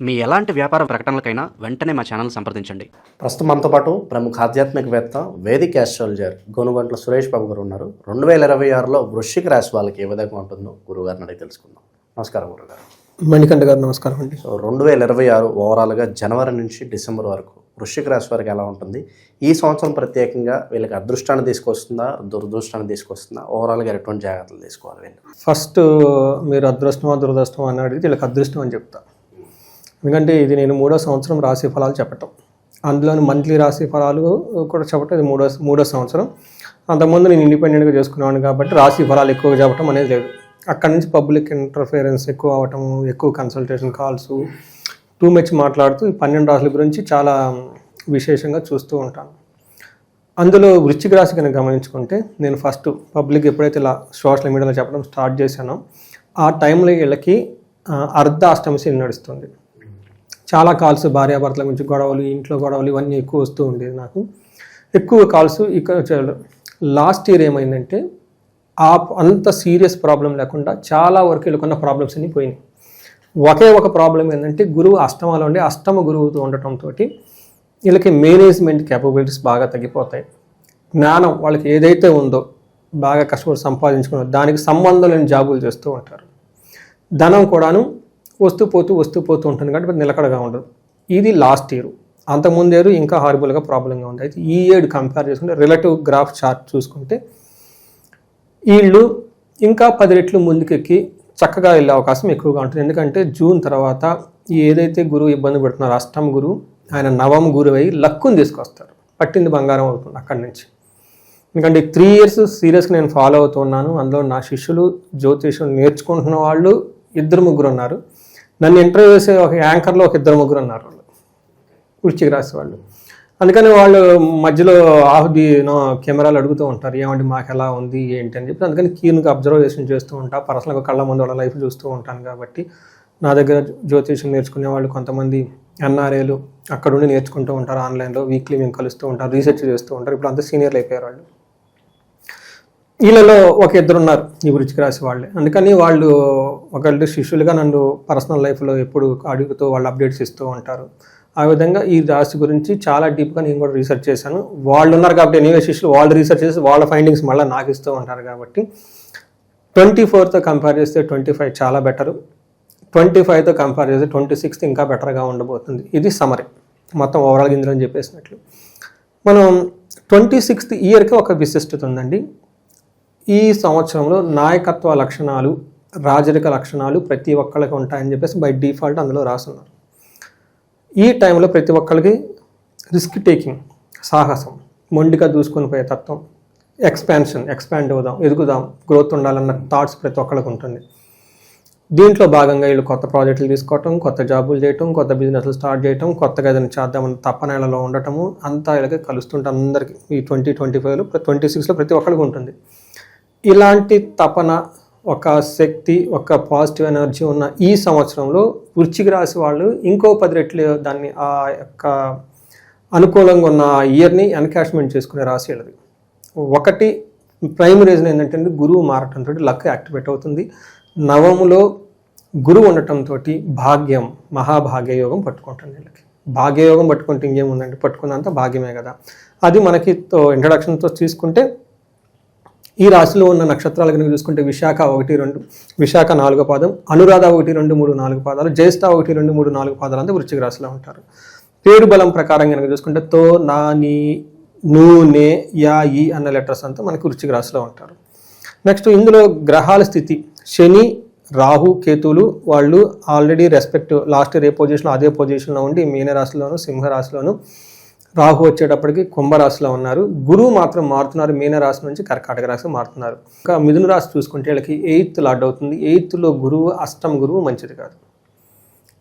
మీ ఎలాంటి వ్యాపార ప్రకటనలకైనా వెంటనే మా ఛానల్ సంప్రదించండి. ప్రస్తుతం మనతో పాటు ప్రముఖ ఆధ్యాత్మికవేత్త వేదిక్ ఆస్ట్రాలజర్ గోనుగంట్ల సురేష్ బాబు గారు ఉన్నారు. 2026లో వృశ్చిక రాశి వాళ్ళకి ఏ విధంగా ఉంటుందో గురువుగారిని అడిగి తెలుసుకుందాం. నమస్కారం గురుగారు. మణికంఠ గారు నమస్కారం అండి. 2026 ఓవరాల్గా జనవరి నుంచి డిసెంబర్ వరకు వృశ్చిక రాశి వారికి ఎలా ఉంటుంది? ఈ సంవత్సరం ప్రత్యేకంగా వీళ్ళకి అదృష్టాన్ని తీసుకొస్తుందా, దురదృష్టాన్ని తీసుకొస్తుందా? ఓవరాల్గా ఎటువంటి జాగ్రత్తలు తీసుకోవాలి వీళ్ళు? ఫస్ట్ మీరు అదృష్టమా దురదృష్టమా అని అడిగితే వీళ్ళకి అదృష్టం అని చెప్తా. ఎందుకంటే ఇది నేను 3వ సంవత్సరం రాశి ఫలాలు చెప్పటం, అందులోని మంత్లీ రాశి ఫలాలు కూడా చెప్పటం. ఇది మూడో సంవత్సరం. అంతకుముందు నేను ఇండిపెండెంట్గా చేసుకునేవాడిని కాబట్టి రాశి ఫలాలు ఎక్కువగా చెప్పడం అనేది లేదు. అక్కడి నుంచి పబ్లిక్ ఇంటర్ఫిరెన్స్ ఎక్కువ అవటం, ఎక్కువ కన్సల్టేషన్ కాల్స్, టూ మచ్ మాట్లాడుతూ ఈ 12 రాశుల గురించి చాలా విశేషంగా చూస్తూ ఉంటాను. అందులో వృశ్చిక రాశి కనుక గమనించుకుంటే, నేను ఫస్ట్ పబ్లిక్ ఎప్పుడైతే ఇలా సోషల్ మీడియాలో చెప్పడం స్టార్ట్ చేశానో ఆ టైంలో వీళ్ళకి అర్ధ అష్టమి శని నడుస్తుంది. చాలా కాల్స్ భార్యాభర్తల గురించి గొడవలు, ఇంట్లో గొడవలు ఇవన్నీ ఎక్కువ వస్తూ ఉండేది. నాకు ఎక్కువ కాల్స్ ఇక్కడ లాస్ట్ ఇయర్ ఏమైందంటే అంత సీరియస్ ప్రాబ్లం లేకుండా చాలా వరకు వీళ్ళకున్న ప్రాబ్లమ్స్ అన్నీ పోయినాయి. ఒకే ఒక ప్రాబ్లం ఏంటంటే గురువు అష్టమాలో ఉండి అష్టమ గురువుతో ఉండటంతో వీళ్ళకి మేనేజ్మెంట్ క్యాపబిలిటీస్ బాగా తగ్గిపోతాయి. జ్ఞానం వాళ్ళకి ఏదైతే ఉందో బాగా కష్టపడి సంపాదించుకున్న దానికి సంబంధం లేని జాబులు చేస్తూ ఉంటారు. ధనం కూడాను వస్తూ పోతూ ఉంటుంది కాబట్టి నిలకడగా ఉండదు. ఇది లాస్ట్ ఇయర్. అంతకుముందు ఇయర్ ఇంకా హారిబుల్గా ప్రాబ్లంగా ఉంది. అయితే ఈ ఇయర్ కంపేర్ చేసుకుంటే రిలేటివ్ గ్రాఫ్ చార్ట్ చూసుకుంటే వీళ్ళు ఇంకా 10 రెట్లు ముందుకెక్కి చక్కగా వెళ్ళే అవకాశం ఎక్కువగా ఉంటుంది. ఎందుకంటే జూన్ తర్వాత ఏదైతే గురువు ఇబ్బంది పెడుతున్నారో అష్టమ గురువు, ఆయన నవమ గురువు అయ్యి లక్కుని తీసుకొస్తారు. పట్టింది బంగారం అవుతుంది అక్కడి నుంచి. ఎందుకంటే 3 ఇయర్స్ సీరియస్గా నేను ఫాలో అవుతున్నాను. అందులో నా శిష్యులు జ్యోతిషం నేర్చుకుంటున్న వాళ్ళు 2-3 ఉన్నారు. నన్ను ఇంటర్వ్యూ చేసే ఒక యాంకర్లో ఒక 2-3 ఉన్నారు వాళ్ళు వృశ్చిక రాశి వాళ్ళు. అందుకని వాళ్ళు మధ్యలో కెమెరాలు అడుగుతూ ఉంటారు, ఏమంటే మాకు ఎలా ఉంది ఏంటి అని చెప్పి. అందుకని కీన్గా అబ్జర్వేషన్ చేస్తూ ఉంటా, పర్సనల్గా కళ్ళ ముందు వాళ్ళ లైఫ్ చూస్తూ ఉంటాను. కాబట్టి నా దగ్గర జ్యోతిషం నేర్చుకునే వాళ్ళు కొంతమంది ఎన్ఆర్ఏలు అక్కడుండి నేర్చుకుంటూ ఉంటారు. ఆన్లైన్లో వీక్లీ మేము కలుస్తూ ఉంటారు, రీసెర్చ్ చేస్తూ ఉంటారు. ఇప్పుడు అంతా సీనియర్లు అయిపోయారు వాళ్ళు. వీళ్ళలో ఒక 2 ఉన్నారు ఈ వృశ్చిక రాశి వాళ్ళే. అందుకని వాళ్ళు ఒకళ్ళు శిష్యులుగా నన్ను పర్సనల్ లైఫ్లో ఎప్పుడు అడుగుతూ వాళ్ళు అప్డేట్స్ ఇస్తూ ఉంటారు. ఆ విధంగా ఈ రాశి గురించి చాలా డీప్గా నేను కూడా రీసెర్చ్ చేశాను. వాళ్ళు ఉన్నారు కాబట్టి ఎనీవే శిష్యులు వాళ్ళు రీసెర్చ్ చేసి వాళ్ళ ఫైండింగ్స్ మళ్ళీ నాకు ఇస్తూ ఉంటారు. కాబట్టి 24తో కంపేర్ చేస్తే 25 చాలా బెటరు. 25తో కంపేర్ చేస్తే 26 ఇంకా బెటర్గా ఉండబోతుంది. ఇది సమరీ మొత్తం ఓవరాల్గా ఇందులో చెప్పేసినట్లు. మనం 26th ఇయర్కి ఒక విశిష్టత ఉందండి. ఈ సంవత్సరంలో నాయకత్వ లక్షణాలు, రాజరిక లక్షణాలు ప్రతి ఒక్కళ్ళకి ఉంటాయని చెప్పేసి బై డిఫాల్ట్ అందులో రాస్తున్నారు. ఈ టైంలో ప్రతి ఒక్కరికి రిస్క్ టేకింగ్, సాహసం, మొండిగా దూసుకొని పోయే తత్వం, ఎక్స్పాండ్ అవుదాం, ఎదుగుదాం, గ్రోత్ ఉండాలన్న థాట్స్ ప్రతి ఒక్కరికి ఉంటుంది. దీంట్లో భాగంగా వీళ్ళు కొత్త ప్రాజెక్టులు తీసుకోవటం, కొత్త జాబులు చేయటం, కొత్త బిజినెస్లు స్టార్ట్ చేయటం, కొత్తగా ఏదైనా చేద్దామని తప్పనేలలో ఉండటము అంతా వీళ్ళకి కలుస్తుంటే అందరికీ ఈ 2025లో 26లో ప్రతి ఒక్కరికి ఉంటుంది. ఇలాంటి తపన, ఒక శక్తి, ఒక పాజిటివ్ ఎనర్జీ ఉన్న ఈ సంవత్సరంలో వృశ్చిక రాశి వాళ్ళు ఇంకో 10 రెట్లు దాన్ని ఆ యొక్క అనుకూలంగా ఉన్న ఇయర్ని ఎన్కాష్మెంట్ చేసుకునే రాశి వాళ్ళది. ఒకటి ప్రైమరీ రీజన్ ఏంటంటే గురువు మారటంతో లక్ యాక్టివేట్ అవుతుంది. నవములో గురువు ఉండటంతో భాగ్యం, మహాభాగ్య యోగం పట్టుకుంటుంది వీళ్ళకి. భాగ్యయోగం పట్టుకుంటే ఇంకేముందండి, పట్టుకున్నంత భాగ్యమే కదా. అది మనకి ఇంట్రడక్షన్తో తీసుకుంటే ఈ రాశిలో ఉన్న నక్షత్రాల కనుక చూసుకుంటే విశాఖ 1, 2, విశాఖ 4వ పాదం, అనురాధ 1, 2, 3, 4 పాదాలు, జ్యేష్ఠ 1, 2, 3, 4 పాదాలు అంతా వృశ్చిక రాశిలో ఉంటారు. పేరు బలం ప్రకారం కనుక చూసుకుంటే తో, నా, నీ, నూ, నే, యా, ఈ అన్న లెటర్స్ అంతా మనకి వృశ్చిక రాశిలో ఉంటారు. నెక్స్ట్ ఇందులో గ్రహాల స్థితి, శని, రాహు, కేతువులు వాళ్ళు ఆల్రెడీ రెస్పెక్టివ్ లాస్ట్ ఇయర్ ఏ పొజిషన్లో అదే పొజిషన్లో ఉండి మీనరాశిలోను, సింహరాశిలోను, రాహు వచ్చేటప్పటికి కుంభరాశిలో ఉన్నారు. గురువు మాత్రం మారుతున్నారు, మీనరాశి నుంచి కర్కాటక రాశి మారుతున్నారు. ఇంకా మిథున రాశి చూసుకుంటే వీళ్ళకి 8th లార్డ్ అవుతుంది. 8thలో గురువు, అష్టమ గురువు మంచిది కాదు.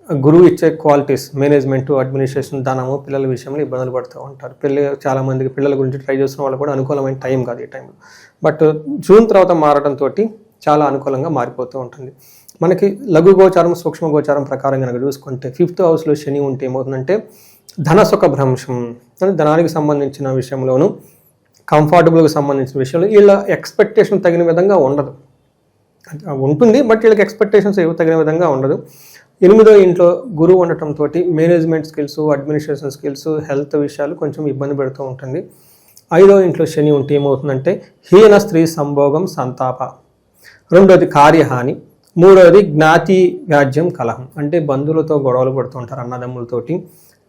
గురువు ఇచ్చే క్వాలిటీస్, మేనేజ్మెంట్, అడ్మినిస్ట్రేషన్, ధనము, పిల్లల విషయంలో ఇబ్బందులు పడుతూ ఉంటారు. చాలా మందికి పిల్లల గురించి ట్రై చేస్తున్న వాళ్ళు కూడా అనుకూలమైన టైం కాదు ఈ టైంలో. బట్ జూన్ తర్వాత మారడంతో చాలా అనుకూలంగా మారిపోతూ ఉంటుంది. మనకి లఘు గోచారం, సూక్ష్మ గోచారం ప్రకారం కనుక చూసుకుంటే 5th హౌస్లో శని ఉంటే ఏమవుతుందంటే ధనసుఖ భ్రంశం, అంటే ధనానికి సంబంధించిన విషయంలోనూ కంఫర్టబుల్గా సంబంధించిన విషయంలో వీళ్ళ ఎక్స్పెక్టేషన్ తగిన విధంగా ఉండదు. ఉంటుంది, బట్ వీళ్ళకి ఎక్స్పెక్టేషన్స్ ఏవో తగిన విధంగా ఉండదు. 8వ ఇంట్లో గురువు ఉండటంతో management skills, administration skills, health విషయాలు కొంచెం ఇబ్బంది పెడుతూ ఉంటుంది. 5వ ఇంట్లో శని ఉంటే ఏమవుతుందంటే హీన స్త్రీ సంభోగం, సంతాప. 2వది కార్యహాని. 3వది జ్ఞాతి వ్యాజ్యం, కలహం. అంటే బంధువులతో గొడవలు పడుతూ ఉంటారు, అన్నదమ్ములతోటి.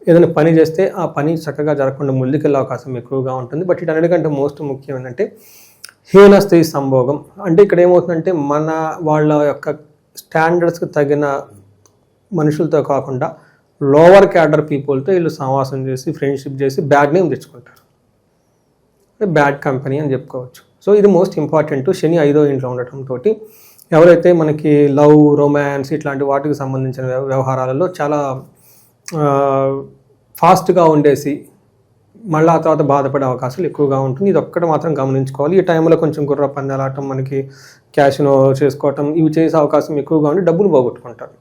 ఏదైనా పని చేస్తే ఆ పని చక్కగా జరగకుండా ముందుకెళ్ళే అవకాశం ఎక్కువగా ఉంటుంది. బట్ వీటన్నిటికంటే మోస్ట్ ముఖ్యం ఏంటంటే హీన స్త్రీ సంభోగం. అంటే ఇక్కడ ఏమవుతుందంటే వాళ్ళ యొక్క స్టాండర్డ్స్కి తగిన మనుషులతో కాకుండా లోవర్ క్యాడర్ పీపుల్తో వీళ్ళు సహవాసం చేసి, ఫ్రెండ్షిప్ చేసి బ్యాడ్ నేమ్ తెచ్చుకుంటారు. బ్యాడ్ కంపెనీ అని చెప్పుకోవచ్చు. సో ఇది మోస్ట్ ఇంపార్టెంట్. శని 5వ ఇంట్లో ఉండటంతో ఎవరైతే మనకి లవ్, రొమాన్స్ ఇట్లాంటి వాటికి సంబంధించిన వ్యవహారాలలో చాలా ఫాస్ట్గా ఉండేసి మళ్ళీ ఆ తర్వాత బాధపడే అవకాశాలు ఎక్కువగా ఉంటుంది. ఇది ఒక్కటి మాత్రం గమనించుకోవాలి. ఈ టైంలో కొంచెం గుర్ర పందాలాటం, మనకి క్యాషినో చేసుకోవటం ఇవి చేసే అవకాశం ఎక్కువగా ఉండి డబ్బులు పోగొట్టుకుంటారు.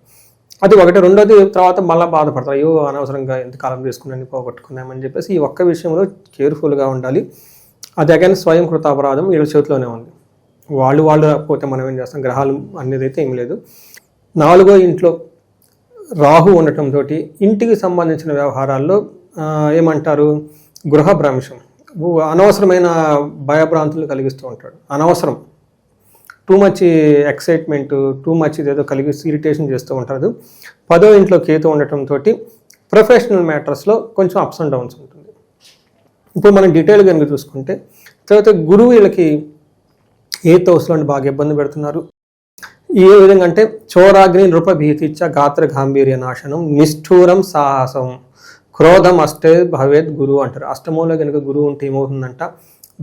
అది ఒకటి. 2వది తర్వాత మళ్ళీ బాధపడతారు, అయ్యో అనవసరంగా ఎంతకాలం చేసుకున్నాను పోగొట్టుకున్నామని చెప్పేసి ఈ ఒక్క విషయంలో కేర్ఫుల్గా ఉండాలి. అది అగైన్ స్వయం కృతాపరాధం వీళ్ళ చేతిలోనే ఉంది. వాళ్ళు పోతే మనం ఏం చేస్తాం, గ్రహాలు అనేది అయితే ఏం లేదు. 4వ ఇంట్లో రాహు ఉండటంతో ఇంటికి సంబంధించిన వ్యవహారాల్లో ఏమంటారు, గృహభ్రంశం, అనవసరమైన భయభ్రాంతులు కలిగిస్తూ ఉంటాడు. అనవసరం too much excitement, too much ఏదో కలిగిస్తూ ఇరిటేషన్ చేస్తూ ఉంటారు. 10వ ఇంట్లో కేతు ఉండటంతో ప్రొఫెషనల్ మ్యాటర్స్లో కొంచెం అప్స్ అండ్ డౌన్స్ ఉంటుంది. ఇప్పుడు మనం డీటెయిల్ కనుక చూసుకుంటే తర్వాత గురువు వీళ్ళకి 8వ హౌస్లో బాగా ఇబ్బంది పెడుతున్నారు. ఏ విధంగా అంటే చోరాగ్ని నృప భీతిచ్చ గాత్ర గాంభీర్య నాశనం నిష్ఠూరం సాహసం క్రోధం అష్టే భవేద్ గురువు అంటారు. అష్టమంలో కనుక గురువు ఉంటే ఏమవుతుందంట,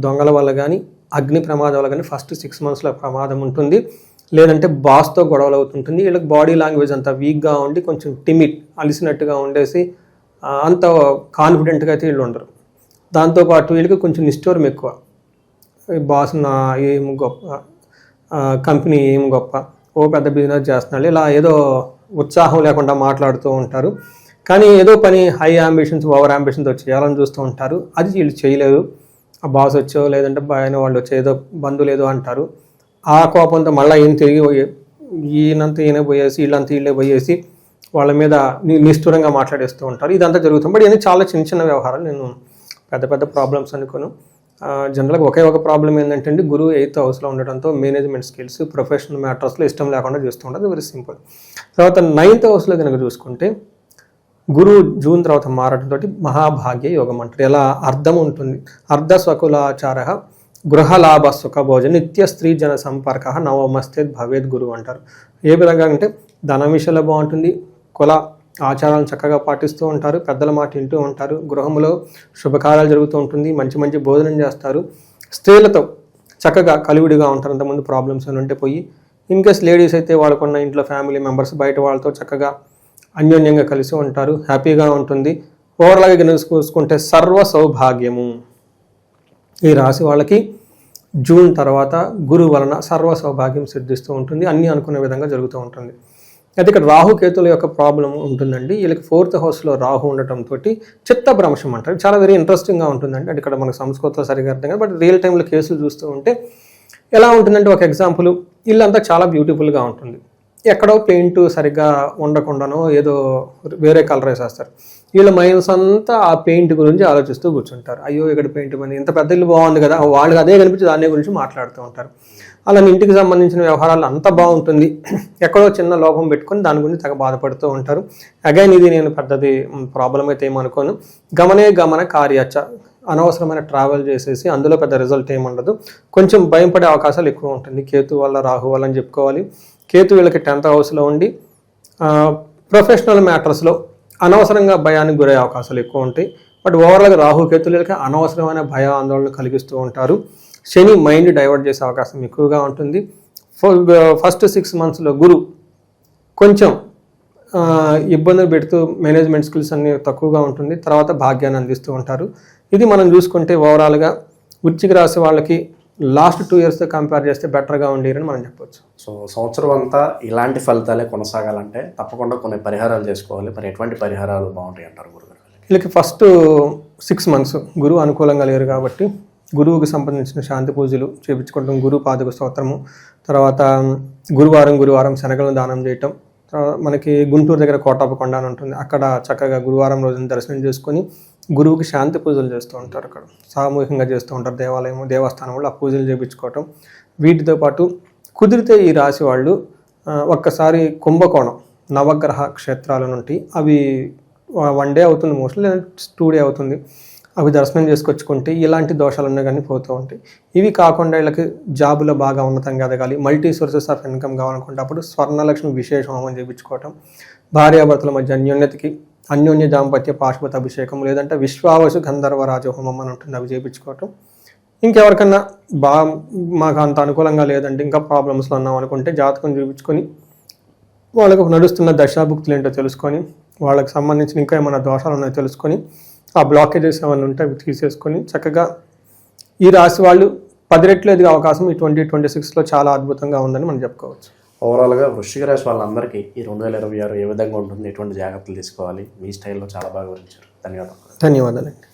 దొంగల వల్ల కానీ అగ్ని ప్రమాదం వల్ల కానీ ఫస్ట్ 6 monthsలో ప్రమాదం ఉంటుంది. లేదంటే బాస్తో గొడవలు అవుతుంటుంది. వీళ్ళకి బాడీ లాంగ్వేజ్ అంతా వీక్గా ఉండి కొంచెం టిమిడ్, అలిసినట్టుగా ఉండేసి అంత కాన్ఫిడెంట్గా అయితే వీళ్ళు ఉండరు. దాంతోపాటు వీళ్ళకి కొంచెం నిష్ఠూరం ఎక్కువ. బాస్ నా ఏం గొప్ప, కంపెనీ ఏం గొప్ప, ఓ పెద్ద బిజినెస్ చేస్తున్నాడు, ఇలా ఏదో ఉత్సాహం లేకుండా మాట్లాడుతూ ఉంటారు. కానీ ఏదో పని హై అంబిషన్స్, ఓవర్ అంబిషన్స్ వచ్చి చేయాలని చూస్తూ ఉంటారు. అది వీళ్ళు చేయలేరు. ఆ బాస్ వచ్చో లేదంటే ఆయన వాళ్ళు వచ్చి ఏదో బంధువులు ఏదో అంటారు. ఆ కోపంతో మళ్ళీ ఈయన తిరిగి ఈయనంతా ఈయన పోయేసి వీళ్ళంతా వీళ్ళే పోయేసి వాళ్ళ మీద నిష్ఠూరంగా మాట్లాడేస్తూ ఉంటారు. ఇదంతా జరుగుతుంది. బట్ ఇవన్నీ చాలా చిన్న చిన్న వ్యవహారాలు, నేను పెద్ద పెద్ద ప్రాబ్లమ్స్ అనుకోను. జనరల్గా ఒకే ఒక ప్రాబ్లం ఏంటంటే గురువు 8th హౌస్లో ఉండటంతో మేనేజ్మెంట్ స్కిల్స్, ప్రొఫెషనల్ మ్యాటర్స్లో ఇష్టం లేకుండా చేస్తూ ఉంటుంది. Very simple. తర్వాత 9th హౌస్లో కనుక చూసుకుంటే గురువు జూన్ తర్వాత మారడంతో మహాభాగ్య యోగం అంటారు. ఎలా అర్థం ఉంటుంది, అర్ధ స్వకులాచార గృహలాభ సుఖభోజ నిత్య స్త్రీ జన సంపర్క నవమస్తే భవేద్ గురువు అంటారు. ఏ విధంగా అంటే ధన విషయంలో బాగుంటుంది, కుల ఆచారాలను చక్కగా పాటిస్తూ ఉంటారు, పెద్దల మాట వింటూ ఉంటారు, గృహంలో శుభకార్యాలు జరుగుతూ ఉంటుంది, మంచి మంచి భోజనం చేస్తారు, స్త్రీలతో చక్కగా కలివిడిగా ఉంటారు. అంతకుముందు ప్రాబ్లమ్స్ ఉంటే పోయి, ఇన్ కేస్ లేడీస్ అయితే వాళ్ళకున్న ఇంట్లో ఫ్యామిలీ మెంబర్స్ బయట వాళ్ళతో చక్కగా అన్యోన్యంగా కలిసి ఉంటారు, హ్యాపీగా ఉంటుంది. ఓవరాల్గా కనుక చూసుకుంటే సర్వ సౌభాగ్యము. ఈ రాశి వాళ్ళకి జూన్ తర్వాత గురువు వలన సర్వ సౌభాగ్యం సిద్ధిస్తూ ఉంటుంది, అన్నీ అనుకునే విధంగా జరుగుతూ ఉంటుంది. అయితే ఇక్కడ రాహుకేతుల యొక్క ప్రాబ్లం ఉంటుందండి. వీళ్ళకి 4th హౌస్లో రాహు ఉండటంతో చిత్తభ్రంశం అంటారు. చాలా వెరీ ఇంట్రెస్టింగ్గా ఉంటుందండి. అంటే ఇక్కడ మనకు సంస్కృతంలో సరిగా అర్థం కాదు, బట్ రియల్ టైంలో కేసులు చూస్తూ ఉంటే ఎలా ఉంటుందంటే, ఒక ఎగ్జాంపుల్, ఇల్లంతా చాలా బ్యూటిఫుల్గా ఉంటుంది, ఎక్కడో పెయింట్ సరిగ్గా ఉండకుండానో ఏదో వేరే కలర్ వేసేస్తారు. వీళ్ళ మైండ్స్ అంతా ఆ పెయింట్ గురించి ఆలోచిస్తూ కూర్చుంటారు. అయ్యో ఇక్కడ పెయింట్ పని, ఇంత పెద్ద ఇల్లు బాగుంది కదా, వాళ్ళు అదే కనిపించి దాని గురించి మాట్లాడుతూ ఉంటారు. అలా ఇంటికి సంబంధించిన వ్యవహారాలు అంతా బాగుంటుంది, ఎక్కడో చిన్న లోపం పెట్టుకొని దాని గురించి తెగ బాధపడుతూ ఉంటారు. అగైన్ ఇది నేను పెద్దది ప్రాబ్లం అయితే ఏమనుకోను. గమన కార్యాచ, అనవసరమైన ట్రావెల్ చేసేసి అందులో పెద్ద రిజల్ట్ ఏముండదు, కొంచెం భయం పడే అవకాశాలు ఎక్కువ ఉంటుంది. కేతు వల్ల రాహు వల్ల అని చెప్పుకోవాలి. కేతు వీళ్ళకి 10th హౌస్లో ఉండి ప్రొఫెషనల్ మ్యాటర్స్లో అనవసరంగా భయానికి గురయ్యే అవకాశాలు ఎక్కువ ఉంటాయి. బట్ ఓవరాల్గా రాహు కేతులకి అనవసరమైన భయ ఆందోళన కలిగిస్తూ ఉంటారు. శని మైండ్ డైవర్ట్ చేసే అవకాశం ఎక్కువగా ఉంటుంది. ఫస్ట్ 6 monthsలో గురు కొంచెం ఇబ్బందులు పెడుతూ మేనేజ్మెంట్ స్కిల్స్ అన్ని తక్కువగా ఉంటుంది, తర్వాత భాగ్యాన్ని అందిస్తూ ఉంటారు. ఇది మనం చూసుకుంటే ఓవరాల్గా వృశ్చిక రాశి వాళ్ళకి లాస్ట్ 2 yearsతో కంపేర్ చేస్తే బెటర్గా ఉండేరని మనం చెప్పొచ్చు. సో సంవత్సరం అంతా ఇలాంటి ఫలితాలే కొనసాగాలంటే తప్పకుండా కొన్ని పరిహారాలు చేసుకోవాలి. మరి ఎటువంటి పరిహారాలు బాగుంటాయి అంటారు గురుగారు? వీళ్ళకి ఫస్ట్ 6 months గురువు అనుకూలంగా లేరు కాబట్టి గురువుకి సంబంధించిన శాంతి పూజలు చేయించుకోవడం, గురు పాదక స్తోత్రము, తర్వాత గురువారం శనగలను దానం చేయటం, మనకి గుంటూరు దగ్గర కోటాపకొండ అని ఉంటుంది. అక్కడ చక్కగా గురువారం రోజున దర్శనం చేసుకొని గురువుకి శాంతి పూజలు చేస్తూ ఉంటారు. అక్కడ సామూహికంగా చేస్తూ ఉంటారు దేవస్థానంలో ఆ పూజలు చేయించుకోవటం. వీటితో పాటు కుదిరితే ఈ రాశి వాళ్ళు ఒక్కసారి కుంభకోణం నవగ్రహ క్షేత్రాల నుండి అవి 1 డే అవుతుంది మోస్ట్లీ, లేదా 2 డే అవుతుంది, అవి దర్శనం చేసుకొచ్చుకుంటే ఇలాంటి దోషాలన్నీ కానీ పోతూ ఉంటాయి. ఇవి కాకుండా వీళ్ళకి జాబులో బాగా ఉన్నతంగా ఎదగాలి, మల్టీ సోర్సెస్ ఆఫ్ ఇన్కమ్ కావాలనుకుంటే అప్పుడు స్వర్ణలక్ష్మి విశేష హోమం చేయించుకోవటం, భార్యాభర్తల మధ్య అన్యోన్య దాంపత్య పాశుపత అభిషేకం, లేదంటే విశ్వావసు గంధర్వరాజ హోమం అని ఉంటుంది, అవి చేయించుకోవటం. ఇంకెవరికన్నా మాకు అంత అనుకూలంగా లేదంటే ఇంకా ప్రాబ్లమ్స్లో ఉన్నాం అనుకుంటే జాతకం చూపించుకొని వాళ్ళకు నడుస్తున్న దశాభుక్తులు ఏంటో తెలుసుకొని వాళ్ళకి సంబంధించిన ఇంకా ఏమైనా దోషాలు ఉన్నాయో తెలుసుకొని ఆ బ్లాకేజెస్ ఏమైనా ఉంటే అవి తీసేసుకొని చక్కగా ఈ రాశి వాళ్ళు 10 రెట్లు ఎదిగే అవకాశం ఈ 2026లో చాలా అద్భుతంగా ఉందని మనం చెప్పుకోవచ్చు. ఓవరాల్గా వృశ్చిక రాశి వాళ్ళందరికీ ఈ 2026 ఏ విధంగా ఉంటుంది, ఎటువంటి జాగ్రత్తలు తీసుకోవాలి, మీ స్టైల్లో చాలా బాగా వివరించారు. ధన్యవాదాలు. ధన్యవాదాలండి.